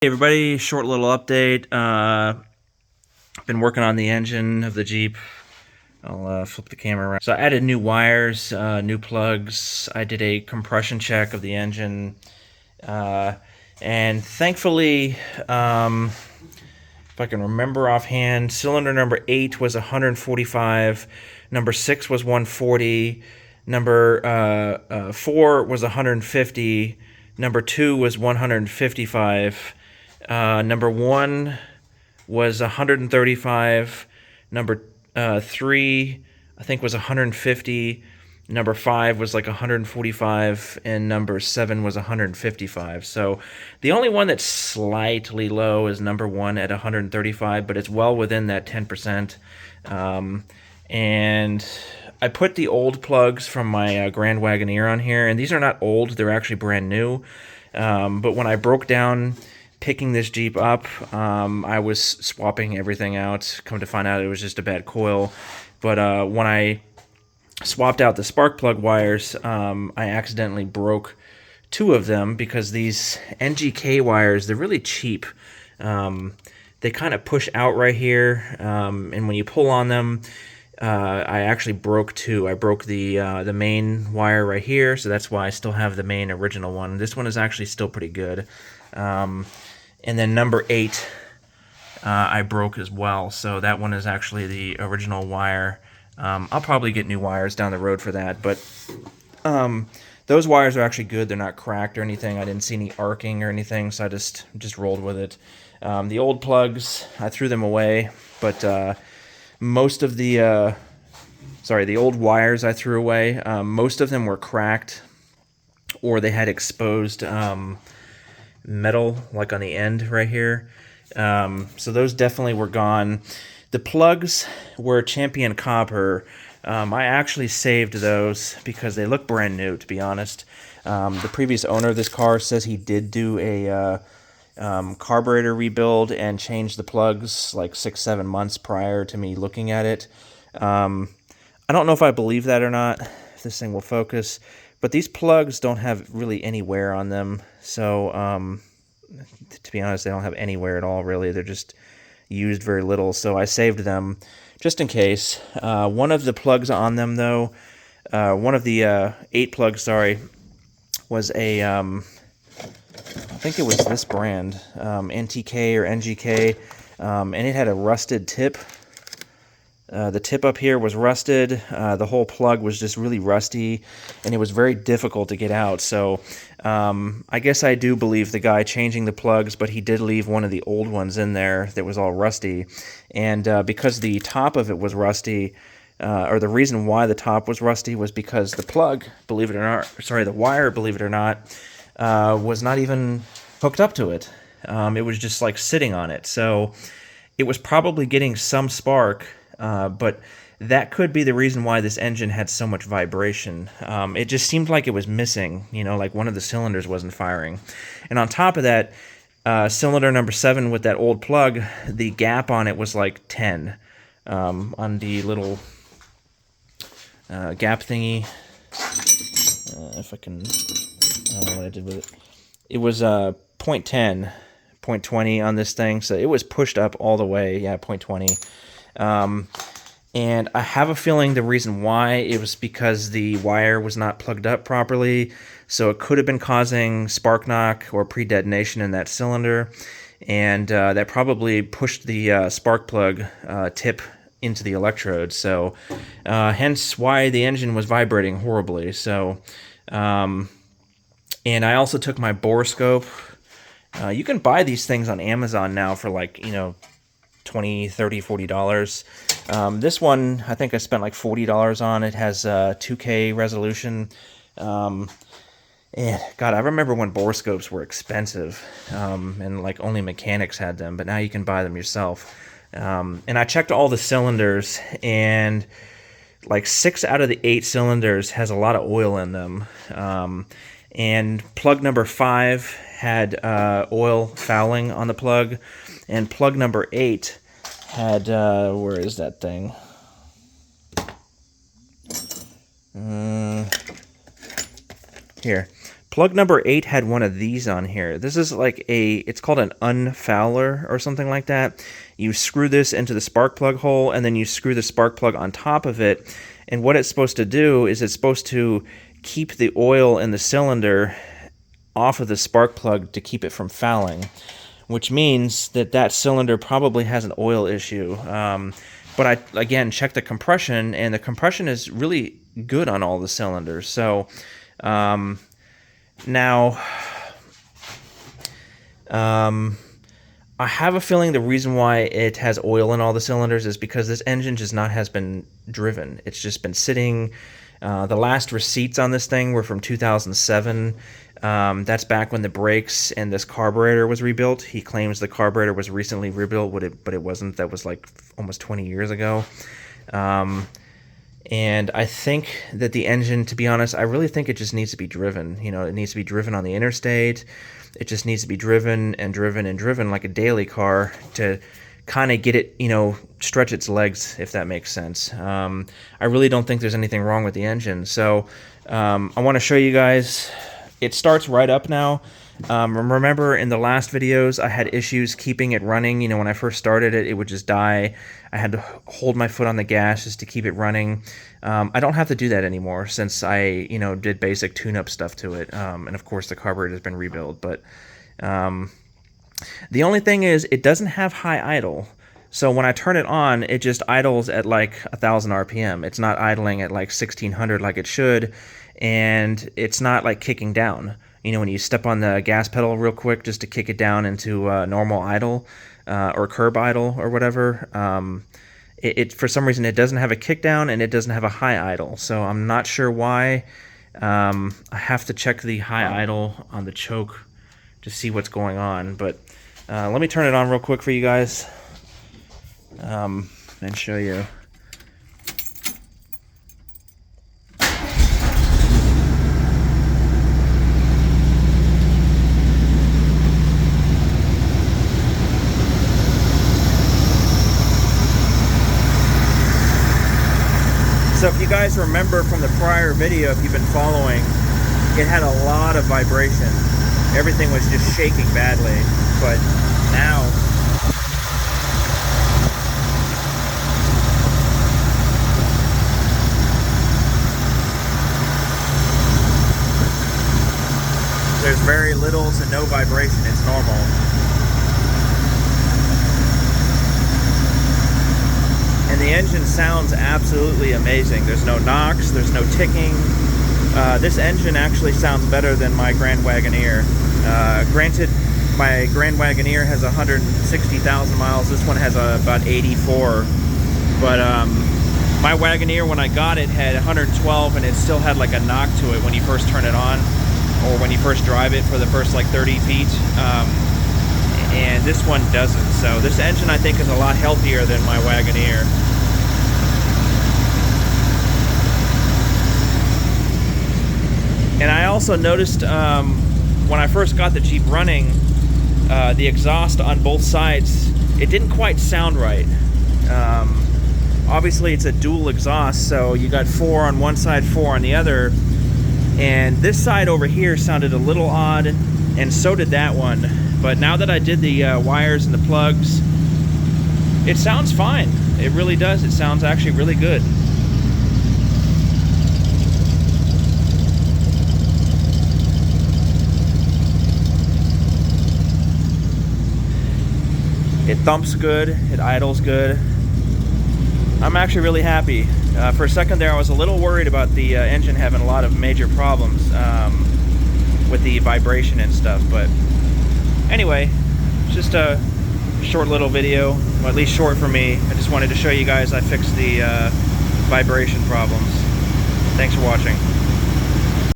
Hey everybody, short little update. Been working on the engine of the Jeep. I'll flip the camera around. So I added new wires, new plugs. I did a compression check of the engine. And thankfully, if I can remember offhand, cylinder number 8 was 145, number 6 was 140, number 4 was 150, number 2 was 155, number 1 was 135, number 3 I think was 150, number 5 was like 145, and number 7 was 155. So the only one that's slightly low is number 1 at 135, but it's well within that 10%. And I put the old plugs from my Grand Wagoneer on here, and these are not old, they're actually brand new. But when I broke down picking this Jeep up, I was swapping everything out. Come to find out, it was just a bad coil. But when I swapped out the spark plug wires, I accidentally broke 2 of them because these NGK wires, they're really cheap. They kind of push out right here, and when you pull on them, I actually broke 2. I broke the main wire right here, so that's why I still have the main original one. This one is actually still pretty good. And then number 8, I broke as well, so that one is actually the original wire. I'll probably get new wires down the road for that, but those wires are actually good. They're not cracked or anything. I didn't see any arcing or anything, so I just rolled with it. The old plugs, I threw them away, but most of the old wires I threw away. Most of them were cracked, or they had exposed metal, like on the end right here. So those definitely were gone. The plugs were Champion Copper. I actually saved those because they look brand new, to be honest. The previous owner of this car says he did do a carburetor rebuild and changed the plugs like 6-7 months prior to me looking at it. I don't know if I believe that or not, if this thing will focus, but these plugs don't have really any wear on them. So to be honest, they don't have any wear at all, really. They're just used very little, so I saved them just in case. One of the plugs on them, though, one of the 8 plugs, was a, I think it was this brand, NTK or NGK, and it had a rusted tip. The tip up here was rusted. The whole plug was just really rusty, and it was very difficult to get out. So I guess I do believe the guy changing the plugs, but he did leave one of the old ones in there that was all rusty. And because the top of it was rusty, or the reason why the top was rusty was because the plug, believe it or not, the wire, believe it or not, was not even hooked up to it. It was just like sitting on it. So it was probably getting some spark, but that could be the reason why this engine had so much vibration. It just seemed like it was missing, like one of the cylinders wasn't firing. And on top of that, cylinder number 7 with that old plug, the gap on it was like 10 on the little gap thingy. If I can, I don't know what I did with it. It was 0.10, 0.20 on this thing, so it was pushed up all the way. Yeah, 0.20. And I have a feeling the reason why it was because the wire was not plugged up properly, so it could have been causing spark knock or pre-detonation in that cylinder, and that probably pushed the spark plug tip into the electrode, so hence why the engine was vibrating horribly. So, and I also took my bore scope. You can buy these things on Amazon now for like, $20, $30, $40. This one, I think I spent like $40 on. It has 2K resolution. And God, I remember when bore scopes were expensive, and like only mechanics had them, but now you can buy them yourself. And I checked all the cylinders, and like 6 out of the 8 cylinders has a lot of oil in them. And plug number 5 had oil fouling on the plug, and plug number 8 had, where is that thing? Here. Plug number 8 had one of these on here. This is like it's called an unfouler or something like that. You screw this into the spark plug hole, and then you screw the spark plug on top of it. And what it's supposed to do is it's supposed to keep the oil in the cylinder off of the spark plug to keep it from fouling, which means that that cylinder probably has an oil issue. But I, again, checked the compression, and the compression is really good on all the cylinders. So now, I have a feeling the reason why it has oil in all the cylinders is because this engine just has been driven. It's just been sitting. The last receipts on this thing were from 2007. That's back when the brakes and this carburetor was rebuilt. He claims the carburetor was recently rebuilt, but it wasn't. That was like almost 20 years ago. And I think that the engine, to be honest, I really think it just needs to be driven. You know, it needs to be driven on the interstate. It just needs to be driven and driven and driven like a daily car to kind of get it, you know, stretch its legs, if that makes sense. I really don't think there's anything wrong with the engine. So I want to show you guys. It starts right up now. Remember in the last videos, I had issues keeping it running. You know, when I first started it, it would just die. I had to hold my foot on the gas just to keep it running. I don't have to do that anymore since I, you know, did basic tune-up stuff to it. And of course, the carburetor has been rebuilt. But the only thing is, it doesn't have high idle. So when I turn it on, it just idles at like 1,000 RPM. It's not idling at like 1,600 like it should. And it's not like kicking down. You know, when you step on the gas pedal real quick just to kick it down into normal idle or curb idle or whatever, it for some reason it doesn't have a kick down and it doesn't have a high idle. So I'm not sure why. I have to check the high idle on the choke to see what's going on. But let me turn it on real quick for you guys and show you. So if you guys remember from the prior video, if you've been following, it had a lot of vibration. Everything was just shaking badly, but now there's very little to no vibration. It's normal. And the engine sounds absolutely amazing. There's no knocks, there's no ticking. This engine actually sounds better than my Grand Wagoneer. Granted, my Grand Wagoneer has 160,000 miles. This one has about 84. But my Wagoneer, when I got it, had 112, and it still had like a knock to it when you first turn it on, or when you first drive it for the first like 30 feet. And this one doesn't. So this engine, I think, is a lot healthier than my Wagoneer. And I also noticed when I first got the Jeep running, the exhaust on both sides, it didn't quite sound right. Obviously it's a dual exhaust, so you got 4 on one side, 4 on the other, and this side over here sounded a little odd, and so did that one. But now that I did the wires and the plugs, it sounds fine. It really does. It sounds actually really good. It thumps good. It idles good. I'm actually really happy. For a second there, I was a little worried about the engine having a lot of major problems with the vibration and stuff, but anyway, just a short little video, well, at least short for me. I just wanted to show you guys I fixed the vibration problems. Thanks for watching.